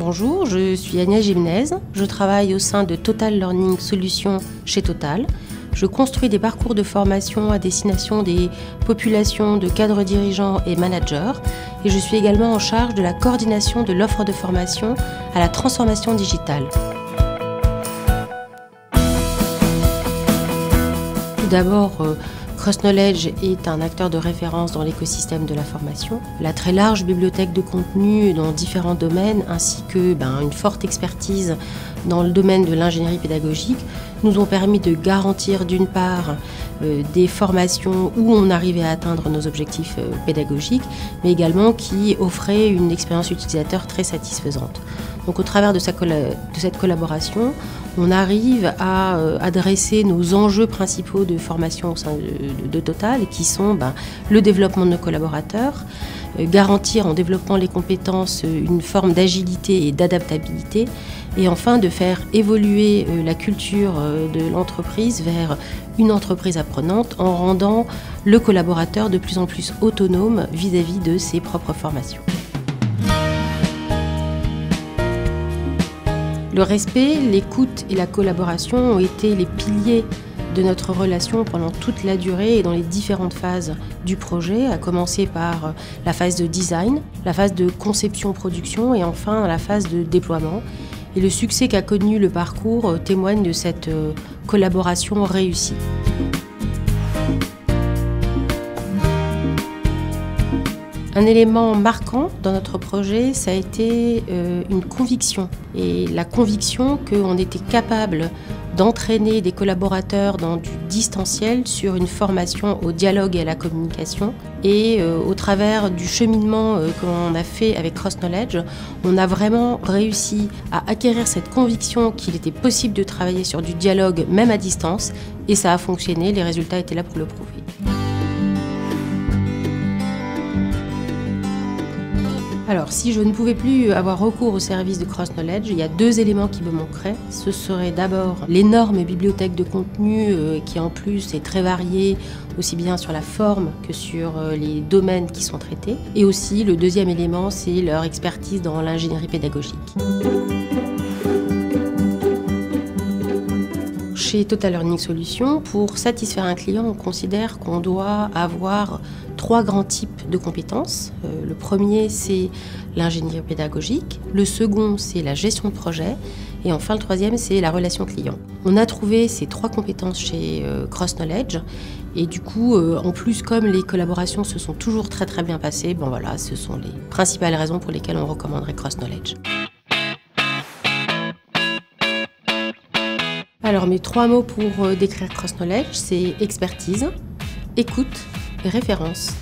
Bonjour, je suis Agnès Gimnez. Je travaille au sein de Total Learning Solutions chez Total. Je construis des parcours de formation à destination des populations de cadres dirigeants et managers. Et je suis également en charge de la coordination de l'offre de formation à la transformation digitale. Tout d'abord, CrossKnowledge est un acteur de référence dans l'écosystème de la formation. La très large bibliothèque de contenu dans différents domaines ainsi que une forte expertise dans le domaine de l'ingénierie pédagogique nous ont permis de garantir d'une part des formations où on arrivait à atteindre nos objectifs pédagogiques, mais également qui offraient une expérience utilisateur très satisfaisante. Donc au travers de cette collaboration, on arrive à adresser nos enjeux principaux de formation au sein de Total, qui sont le développement de nos collaborateurs, garantir en développant les compétences une forme d'agilité et d'adaptabilité, et enfin de faire évoluer la culture de l'entreprise vers une entreprise apprenante en rendant le collaborateur de plus en plus autonome vis-à-vis de ses propres formations. Le respect, l'écoute et la collaboration ont été les piliers de notre relation pendant toute la durée et dans les différentes phases du projet, à commencer par la phase de design, la phase de conception-production et enfin la phase de déploiement. Et le succès qu'a connu le parcours témoigne de cette collaboration réussie. Un élément marquant dans notre projet, ça a été une conviction. Et la conviction qu'on était capable d'entraîner des collaborateurs dans du distanciel sur une formation au dialogue et à la communication. Et au travers du cheminement qu'on a fait avec CrossKnowledge, on a vraiment réussi à acquérir cette conviction qu'il était possible de travailler sur du dialogue même à distance. Et ça a fonctionné, les résultats étaient là pour le prouver. Alors, si je ne pouvais plus avoir recours au service de CrossKnowledge, il y a deux éléments qui me manqueraient. Ce serait d'abord l'énorme bibliothèque de contenu qui en plus est très variée, aussi bien sur la forme que sur les domaines qui sont traités. Et aussi, le deuxième élément, c'est leur expertise dans l'ingénierie pédagogique. Chez Total Learning Solutions, pour satisfaire un client, on considère qu'on doit avoir trois grands types de compétences. Le premier, c'est l'ingénierie pédagogique. Le second, c'est la gestion de projet. Et enfin, le troisième, c'est la relation client. On a trouvé ces trois compétences chez CrossKnowledge. Et du coup, en plus, comme les collaborations se sont toujours très bien passées, ce sont les principales raisons pour lesquelles on recommanderait CrossKnowledge. Alors mes trois mots pour décrire CrossKnowledge, c'est expertise, écoute et référence.